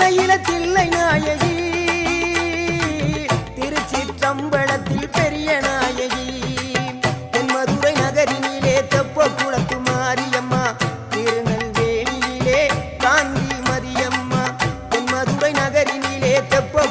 தில்லையில தில்லை நாயகி திருச்சிற்றம்பலத்தில் பெரிய நாயகி தென்மதுரை நகரினிலே தெப்ப குளத்து மாரியம்மா திருநெல்வேலியிலே காந்தி மதியம்மா தென்மதுரை நகரினிலே தெப்ப